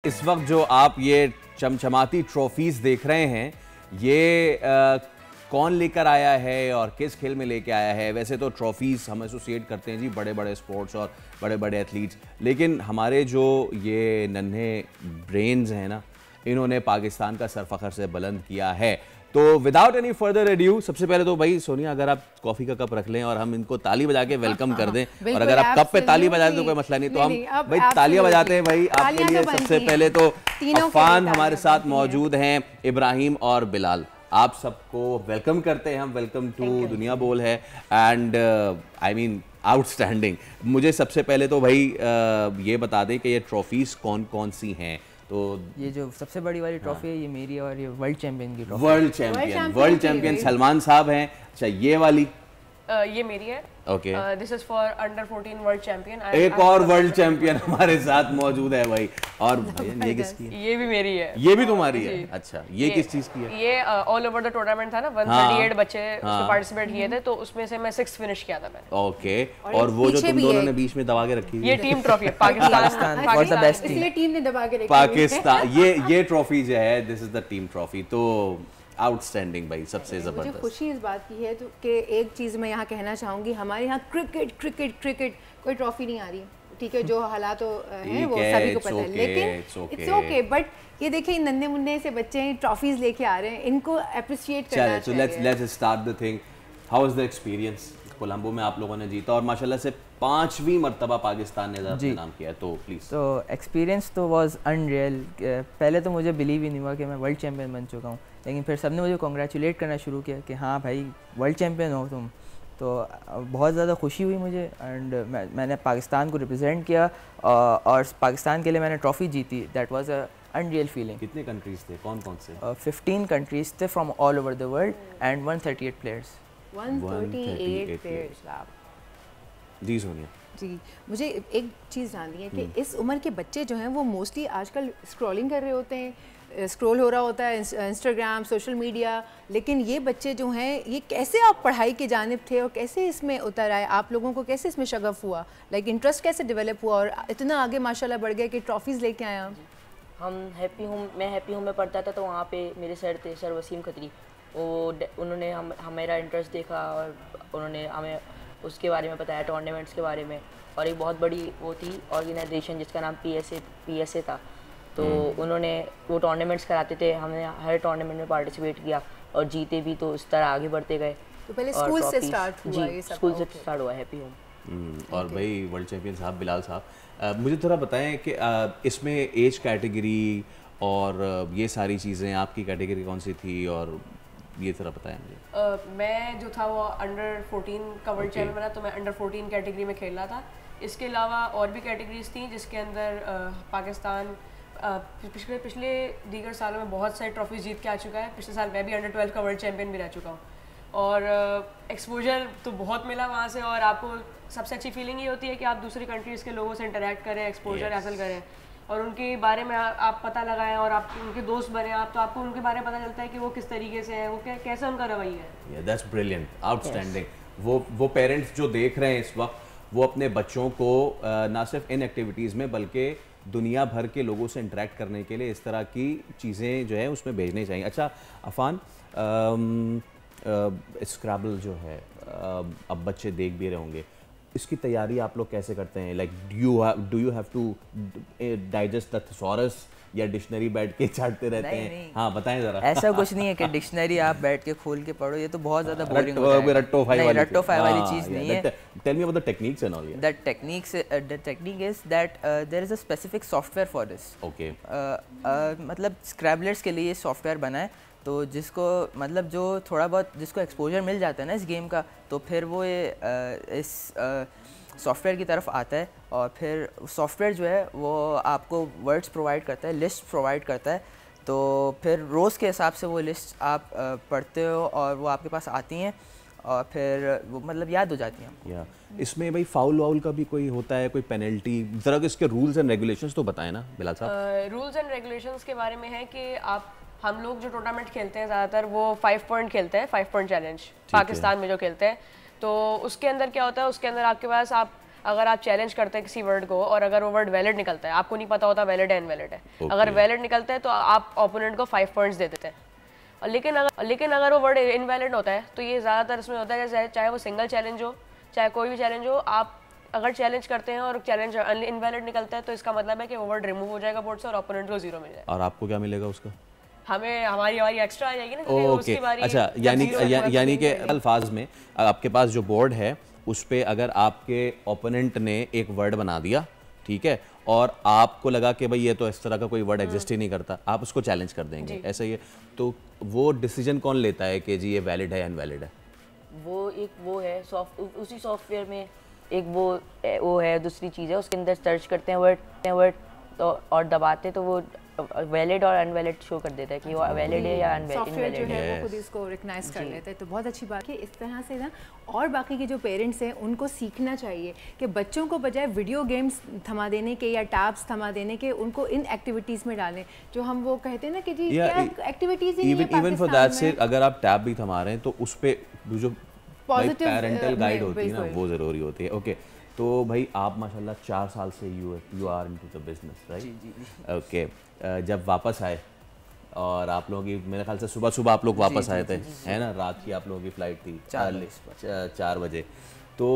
इस वक्त जो आप ये चमचमाती ट्रॉफीज़ देख रहे हैं, ये कौन लेकर आया है और किस खेल में लेके आया है। वैसे तो ट्रॉफीज़ हम एसोसिएट करते हैं जी बड़े बड़े स्पोर्ट्स और बड़े बड़े एथलीट्स, लेकिन हमारे जो ये नन्हे ब्रेन्स हैं ना, इन्होंने पाकिस्तान का सर फखर से बुलंद किया है। तो विदाउट एनी फर्दर एड्यू, सबसे पहले तो भाई सोनिया, अगर आप कॉफ़ी का कप रख लें और हम इनको ताली बजा के वेलकम कर दें, और अगर आप कप पे ताली बजा दें तो कोई मसला नहीं, तो हम भाई तालियां बजाते हैं भाई आपके लिए। सबसे पहले तो अफान हमारे साथ मौजूद हैं, इब्राहिम और बिलाल, आप सबको वेलकम करते हैं हम। वेलकम टू दुनिया बोल है एंड आई मीन आउटस्टैंडिंग। मुझे सबसे पहले तो भाई ये बता दें कि ये ट्रॉफीज़ कौन कौन सी हैं। तो ये जो सबसे बड़ी वाली ट्रॉफी है ये मेरी है, और ये वर्ल्ड चैंपियन की ट्रॉफी। वर्ल्ड चैंपियन सलमान साहब हैं। अच्छा, ये वाली ये मेरी है। Okay, this is for under 14 world champion. एक और वर्ल्ड चैंपियन हमारे साथ मौजूद है भाई। और भैया ये किसकी है? ये भी मेरी है। ये भी तुम्हारी है? अच्छा, ये किस चीज की है? ये ऑल ओवर द टूर्नामेंट था ना, 138 बच्चे उसमें पार्टिसिपेट किए थे, तो उसमें से मैं 6th फिनिश किया था मैंने। ओके, और वो जो तुम दोनों ने बीच में दबा के रखी ये टीम ट्रॉफी है। Pakistan for the best team, इसलिए टीम ने दबा के रखी पाकिस्तान। ये ट्रॉफी जो है, this is the team trophy. तो आउटस्टैंडिंग भाई, सबसे ज़बरदस्त। मुझे खुशी इस बात की है तो कि एक चीज़ मैं यहाँ कहना चाहूँगी, हमारे यहाँ क्रिकेट कोई ट्रॉफी नहीं आ रही है, ठीक है, जो हालात हैं वो सभी को पता है, लेकिन इट्स ओके। बट ये देखिए, नन्हे मुन्ने से बच्चे ट्रॉफीज लेके आ रहे हैं, इनको अप्रिशिएट करना चाहिए। चलिए, let's start the thing. How was the experience? Colombo में आप लोगों ने जीता और माशाल्लाह से 5वीं मरतबा पाकिस्तान ने अपना नाम किया, तो प्लीज़। तो एक्सपीरियंस तो वाज अनरियल। पहले तो मुझे बिलीव ही नहीं हुआ कि मैं वर्ल्ड चैंपियन बन चुका हूँ, लेकिन फिर सबने मुझे कॉन्ग्रेचुलेट करना शुरू किया कि हाँ भाई वर्ल्ड चैंपियन हो तुम। तो बहुत ज़्यादा खुशी हुई मुझे, एंड मैंने पाकिस्तान को रिप्रेजेंट किया और पाकिस्तान के लिए मैंने ट्रॉफ़ी जीती। That was a unreal feeling. कितने कंट्रीज थे, कौन कौन से? 15 कंट्रीज थे from all over the world and 138 players. 138 players. जी सोनिया जी, मुझे एक चीज़ जाननी है कि इस उम्र के बच्चे जो हैं वो मोस्टली आजकल स्क्रॉलिंग कर रहे होते हैं, स्क्रॉल हो रहा होता है इंस्टाग्राम, सोशल मीडिया, लेकिन ये बच्चे जो हैं, ये कैसे आप पढ़ाई के जानिब थे और कैसे इसमें उतर आए? आप लोगों को कैसे इसमें शगफ हुआ, लाइक इंटरेस्ट कैसे डेवलप हुआ और इतना आगे माशाल्लाह बढ़ गया कि ट्रॉफीज़ लेके आए आप? मैं हैप्पी हूँ में पढ़ता था, तो वहाँ पे मेरे सर थे, सर वसीम खत्री। उन्होंने मेरा इंटरेस्ट देखा और उन्होंने हमें उसके बारे में बताया, टूर्नामेंट्स के बारे में। और एक बहुत बड़ी वो थी ऑर्गेनाइजेशन जिसका नाम PSA था, तो उन्होंने वो टूर्नामेंट्स कराते थे, हमने हर टूर्नामेंट में पार्टिसिपेट किया और जीते भी, तो इस तरह आगे बढ़ते गए। तो पहले स्कूल से स्टार्ट हुआ ये सब? स्कूल से स्टार्ट हुआ। हैप्पी हूँ। और भाई वर्ल्ड चैंपियन साहब, बिलाल साहब, मुझे थोड़ा बताएं कि इसमें एज कैटेगरी और ये सारी चीज़ें, आपकी कैटेगरी कौन सी थी, और ये थोड़ा बताएं मुझे। मैं जो था वो अंडर 14 का वर्ल्ड चैंपियन बना, तो मैं अंडर 14 कैटेगरी में खेल रहा था। इसके अलावा और भी कैटेगरीज थी जिसके अंदर पाकिस्तान पिछले दीगर सालों में बहुत सारी ट्रॉफीज जीत के आ चुका है। पिछले साल मैं भी अंडर 12 का वर्ल्ड चैंपियन भी रह चुका हूँ, और एक्सपोजर तो बहुत मिला वहाँ से। और आपको सबसे अच्छी फीलिंग ये होती है कि आप दूसरी कंट्रीज़ के लोगों से इंटरेक्ट करें, एक्सपोजर हासिल करें और उनके बारे में आप पता लगाएं और आप उनके दोस्त बने आप, तो आपको उनके बारे में पता चलता है कि वो किस तरीके से हैं, वो कैसा उनका रवैया है। That's brilliant, outstanding. वो पेरेंट्स जो देख रहे हैं इस वक्त, वो अपने बच्चों को ना सिर्फ इन एक्टिविटीज़ में बल्कि दुनिया भर के लोगों से इंटरेक्ट करने के लिए इस तरह की चीज़ें जो है उसमें भेजने चाहिए। अच्छा अफान, स्क्रैबल जो है अब बच्चे देख भी रहे होंगे, इसकी तैयारी आप लोग कैसे करते हैं? Like do you have to digest the thesaurus या डिक्शनरी बैठ के चाटते रहते हैं? नहीं। हाँ बताएं जरा। ऐसा कुछ नहीं है कि डिक्शनरी आप बैठ के खोल के पढ़ो, ये तो बहुत ज़्यादा बोरिंग होता है। रट्टो फाई वाली चीज़ नहीं है। Tell me about the techniques and all. The technique is that there is a specific software for this. Okay. मतलब स्क्रैबलर्स के लिए सॉफ्टवेयर बना है, तो जिसको मतलब जो थोड़ा बहुत जिसको एक्सपोजर मिल जाता है ना इस गेम का, तो फिर वो इस सॉफ्टवेयर की तरफ आता है, और फिर सॉफ्टवेयर जो है वो आपको वर्ड्स प्रोवाइड करता है, लिस्ट प्रोवाइड करता है। तो फिर रोज़ के हिसाब से वो लिस्ट आप पढ़ते हो और वो आपके पास आती हैं और फिर वो मतलब याद हो जाती हैं। या इसमें भाई फाउल वाउल का भी कोई होता है, कोई पेनल्टी? ज़रा इसके रूल्स एंड रेगुलेशंस तो बताएं ना बिलाल साहब। रूल्स एंड रेगुलेशंस के बारे में है कि हम लोग जो टूर्नामेंट खेलते हैं ज़्यादातर वो 5 पॉइंट खेलते हैं, 5 पॉइंट चैलेंज पाकिस्तान में जो खेलते हैं। तो उसके अंदर क्या होता है, उसके अंदर आपके पास आप अगर आप चैलेंज करते हैं किसी वर्ड को और अगर वो वर्ड वैलिड निकलता है, आपको नहीं पता होता वैलिड है इनवैलिड है, अगर वैलिड निकलता है तो आप ओपोनेंट को 5 पॉइंट्स दे देते हैं। और लेकिन अगर वो वर्ड इनवैलिड होता है तो ये ज़्यादातर इसमें होता है कि चाहे वो सिंगल चैलेंज हो चाहे कोई भी चैलेंज हो, आप अगर चैलेंज करते हैं और चैलेंज इनवैलिड निकलता है तो इसका मतलब है कि वो वर्ड रिमूव हो जाएगा बोर्ड से और ओपोनेंट को 0 मिल जाएगा। और आपको क्या मिलेगा उसका? हमें हमारी एक्स्ट्रा आ जाएगी ना, ओके, अच्छा, यानी कि अल्फाज में आपके पास जो बोर्ड है उस पे अगर आपके ओपोनेंट ने एक वर्ड बना दिया, ठीक है, और आपको लगा कि भाई ये तो इस तरह का कोई वर्ड एग्जिस्ट ही नहीं करता, आप उसको चैलेंज कर देंगे, ऐसा ही है, तो वो डिसीजन कौन लेता है कि जी ये वैलिड है या इनवैलिड है? वो है उसी सॉफ्टवेयर में एक वो है दूसरी चीज़ है, उसके अंदर सर्च करते हैं वर्ड तो और दबाते तो वो वैलिड और अनवैलिड शो कर देता है कि वो वैलिड है या सॉफ्टवेयर जो है वो खुद इसको रिकग्नाइज कर लेता है। तो बहुत अच्छी बात है। इस तरह से ना और बाकी के जो पेरेंट्स हैं उनको सीखना चाहिए कि बच्चों को बजाय वीडियो गेम्स थमा देने के या टैब्स थमा देने के उनको इन एक्टिविटीज़ में डालें, जो हम वो कहते हैं ना कि जी क्या activities he even for that से अगर आप टैब भी थमा रहे हैं तो उस पे जो पॉजिटिव पेरेंटल गाइड होती है ना वो ज़रूरी होती है। ओके, तो भाई आप माशाल्लाह 4 साल से you are into the business, right? Okay, जब वापस आए और आप लोगों की मेरे ख्याल से सुबह आप लोग वापस आए थे, है ना? रात की आप लोगों की फ़्लाइट थी 4 बजे, तो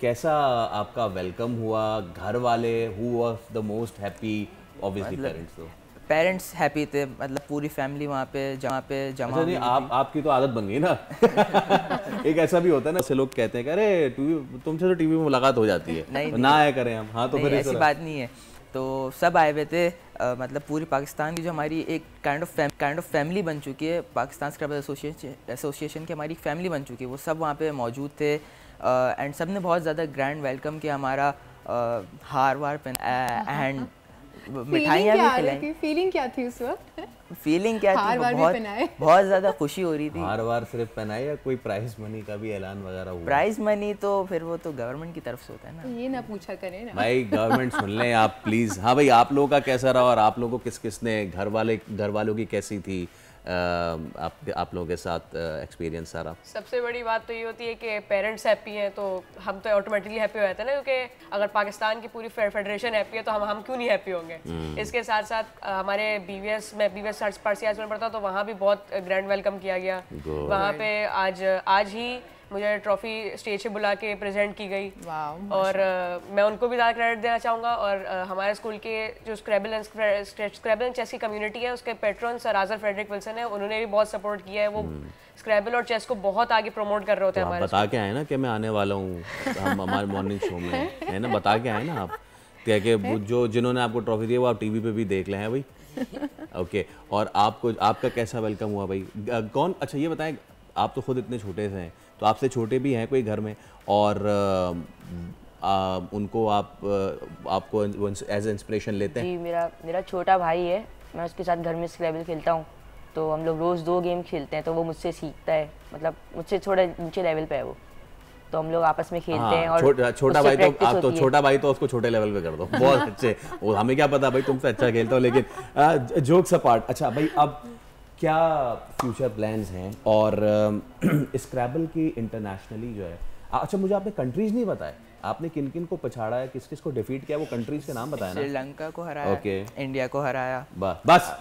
कैसा आपका वेलकम हुआ? घर वाले who was the most happy? Obviously parents, तो पेरेंट्स हैप्पी थे, मतलब पूरी फैमिली वहाँ पे जमा अच्छा, नहीं, आपकी तो आदत बन गई ना। एक ऐसा भी होता है ना, से लोग कहते हैं कि अरे तुमसे तो टीवी में मुलाकात हो जाती है, नहीं, ना आया करें हम। हाँ, तो फिर ऐसी बात नहीं है, तो सब आए हुए थे, मतलब पूरी पाकिस्तान की जो हमारी एक काइंड ऑफ फैमिली बन चुकी है, पाकिस्तान स्क्रैबल एसोसिएशन की हमारी फैमिली बन चुकी है, वो सब वहाँ पे मौजूद थे एंड सब ने बहुत ज़्यादा ग्रैंड वेलकम किया हमारा, हार वार पहना एंड मिठाइयाँ भी खिलाई। फीलिंग क्या थी उस वक्त? फीलिंग क्या थी? बहुत ज़्यादा खुशी हो रही थी। हार वार सिर्फ पहनाए या कोई प्राइज मनी का भी ऐलान वगैरह हुआ? प्राइज मनी तो फिर वो तो गवर्नमेंट की तरफ से होता है ना, ये ना पूछा करें ना भाई, गवर्नमेंट सुन लें आप प्लीज़। हाँ भाई, आप लोगों का कैसा रहा और आप लोगों को किसने घर वालों की कैसी थी आप लोगों के साथ एक्सपीरियंस सारा? सबसे बड़ी बात तो ये होती है कि पेरेंट्स हैप्पी हैं तो हम तो ऑटोमेटिकली हैप्पी हो जाते हैं ना, क्योंकि अगर पाकिस्तान की पूरी फेडरेशन हैप्पी है तो हम क्यों नहीं हैप्पी होंगे। इसके साथ साथ हमारे BVS में BVS पारसियाज में पढ़ता तो वहाँ भी बहुत ग्रैंड वेलकम किया गया। वहाँ पे आज ही मुझे ट्रॉफी स्टेज पे बुला के प्रेजेंट की गई और मैं उनको भी ज़्यादा क्रेडिट देना चाहूँगा। और हमारे स्कूल के जो स्क्रैबल एंड चेस की कम्युनिटी है उसके पेट्रन सर आजर फ्रेडरिक विल्सन है, उन्होंने भी बहुत सपोर्ट किया है। वो स्क्रैबल और चेस को बहुत आगे प्रमोट कर रहे होते हैं। बता के आए ना कि मैं आने वाला हूँ हम हमारे मॉर्निंग शो में, है ना? बता के आए ना आप कि जो जिन्होंने आपको ट्रॉफी दी वो आप टीवी पे भी देख लें, हैं भाई। ओके, और आपका कैसा वेलकम हुआ भाई? कौन, अच्छा ये बताएं, आप तो खुद इतने छोटे से हैं, तो आपसे छोटे भी हैं कोई घर में और उनको आपको एज इंस्पिरेशन लेते हैं? जी, मेरा छोटा भाई है, मैं उसके साथ घर में स्क्रैबल खेलता हूँ, तो हम लोग रोज़ 2 गेम खेलते हैं, तो वो मुझसे सीखता है, मतलब मुझसे थोड़ा नीचे लेवल पे है वो, तो हम लोग आपस में खेलते हैं। और छोटा भाई तो आप तो छोटा भाई तो उसको छोटे लेवल पे कर दो, बहुत अच्छे। वो हमें क्या पता भाई तुमसे अच्छा खेलता हो, लेकिन जोक्स अपार्ट, अच्छा भाई अब क्या फ्यूचर प्लान्स हैं और स्क्रैबल की इंटरनेशनली जो है, अच्छा मुझे आपने कंट्रीज नहीं बताया, आपने किन किन को पछाड़ा है, किस किस को डिफीट किया, वो कंट्रीज के नाम बताया ना? श्रीलंका को हराया, इंडिया को हराया, बस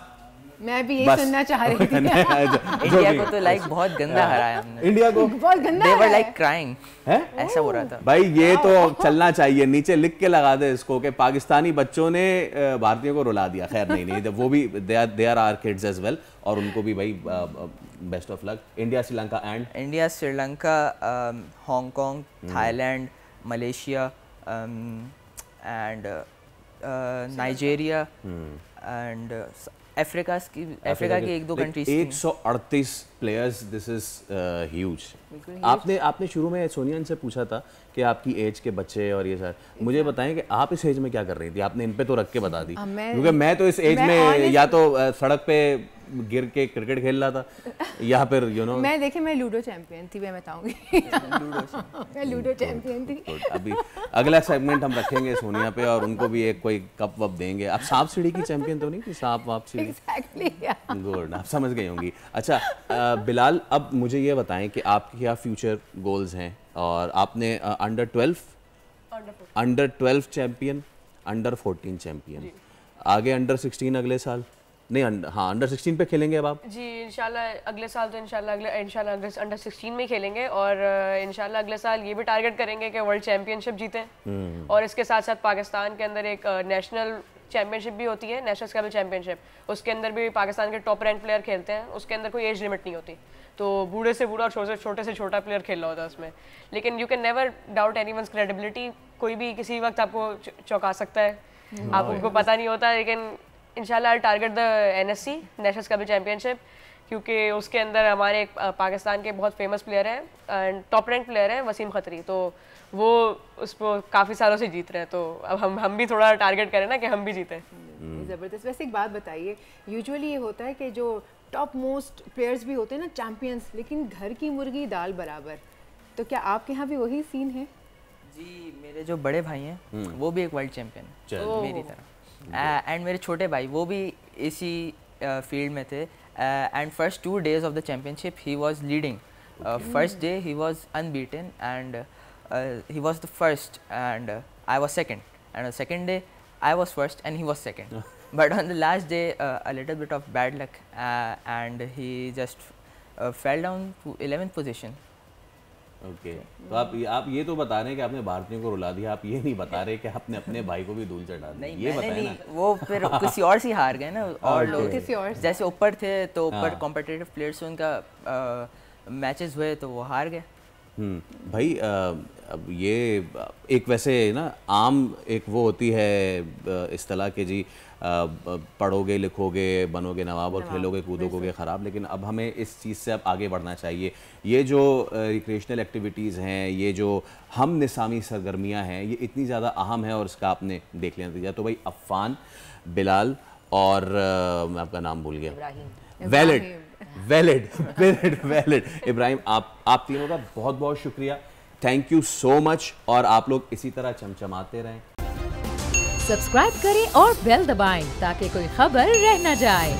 मैं भी यही सुनना चाह रही थी। इंडिया को तो लाइक बहुत गंदा हराया हमने, इंडिया को बहुत गंदा, they were like crying, है ऐसा हो रहा था भाई। ये तो चलना चाहिए, नीचे लिख के लगा दे इसको कि पाकिस्तानी बच्चों ने भारतीयों को रुला दिया। खैर नहीं, वो भी they are our kids as well, और उनको भी भाई best of luck. India Sri Lanka, Hong Kong, Thailand, Malaysia and Nigeria and Africa की 1-2 countries. 138 players, this is huge. आपने शुरू में सोनिया से पूछा था कि आपकी एज के बच्चे और ये सर, मुझे बताएं कि आप इस एज में क्या कर रही थी? आपने इन पे तो रख के बता दी, क्योंकि मैं तो इस एज में या तो सड़क पे गिर के क्रिकेट खेल रहा था या फिर मैं लूडो चैंपियन थी, मैं बताऊंगी। मैं लूडो चैंपियन थी। अभी अगला सेगमेंट हम रखेंगे सोनिया पे और उनको भी एक कोई कप वप देंगे। आप सांप सीढ़ी की चैंपियन तो नहीं थी? सांप वाप सीढ़ी, एग्जैक्टली, गुड, आप समझ गई होंगी। अच्छा बिलाल, अब मुझे ये बताएं कि आपके क्या फ्यूचर गोल्स हैं, और आपने under 12 under 12 champion, under 14 champion, आगे अंडर 16 अगले साल नहीं हाँ अंडर 16 पे खेलेंगे अब आप? जी इंशाल्लाह अगले साल तो इंशाल्लाह अंडर 16 में ही खेलेंगे और इंशाल्लाह अगले साल ये भी टारगेट करेंगे कि वर्ल्ड चैंपियनशिप जीतें और इसके साथ साथ पाकिस्तान के अंदर एक नेशनल चैंपियनशिप भी होती है, नेशनल स्क्रैबल चैंपियनशिप, उसके अंदर भी पाकिस्तान के टॉप रैंक प्लेयर खेलते हैं, उसके अंदर कोई एज लिमिट नहीं होती, तो बूढ़े से बूढ़ा और छोटे से छोटा प्लेयर खेल रहा होता है उसमें, लेकिन you can never doubt anyone's credibility, कोई भी किसी वक्त आपको चौंका सकता है, आप उनको पता नहीं होता, लेकिन इंशाल्लाह target the NSC national scrabble championship, क्योंकि उसके अंदर हमारे पाकिस्तान के बहुत फेमस प्लेयर हैं एंड टॉप रैंक प्लेयर हैं वसीम खत्री, तो वो उसको काफ़ी सालों से जीत रहे हैं, तो अब हम भी थोड़ा टारगेट करें ना कि हम भी जीतें। ज़बरदस्त। वैसे एक बात बताइए, यूजुअली ये होता है कि जो टॉप मोस्ट प्लेयर्स भी होते हैं ना चैंपियंस, लेकिन घर की मुर्गी दाल बराबर, तो क्या आपके यहाँ भी वही सीन है? जी मेरे जो बड़े भाई हैं वो भी एक वर्ल्ड चैंपियन है मेरी तरह, एंड मेरे छोटे भाई वो भी इसी फील्ड में थे, and first 2 days of the championship he was leading, first day he was unbeaten and he was the first and I was second, and on the second day I was first and he was second. But on the last day a little bit of bad luck and he just fell down to 11th position. Okay तो आप ये तो बता रहे हैं कि आपने भारतीयों को रुला दिया, आप ये नहीं बता रहे कि आपने अपने भाई को भी धूल चढ़ा दी। नहीं ये मैंने बताएं नहीं, ना। वो फिर किसी और से हार गए ना, और लोग किसी और से। जैसे ऊपर थे तो ऊपर कॉम्पिटिटिव प्लेयर्स से उनका मैचेस हुए तो वो हार गए। भाई अब ये एक वैसे ना आम एक वो होती है इस्तिलाह के जी पढ़ोगे लिखोगे बनोगे नवाब और खेलोगे कूदोगे ख़राब, लेकिन अब हमें इस चीज़ से अब आगे बढ़ना चाहिए। ये जो रिक्रिएशनल एक्टिविटीज़ हैं, ये जो हम निसामी सरगर्मियाँ हैं, ये इतनी ज़्यादा अहम है और इसका आपने देख लिया नतीजा। तो भाई अफ़ान, बिलाल और मैं आपका नाम भूल गया, वैलिड इब्राहिम, आप तीनों का बहुत बहुत शुक्रिया, थैंक यू सो मच, और आप लोग इसी तरह चमचमाते रहें। सब्सक्राइब करें और बेल दबाएं ताकि कोई खबर रह न जाए।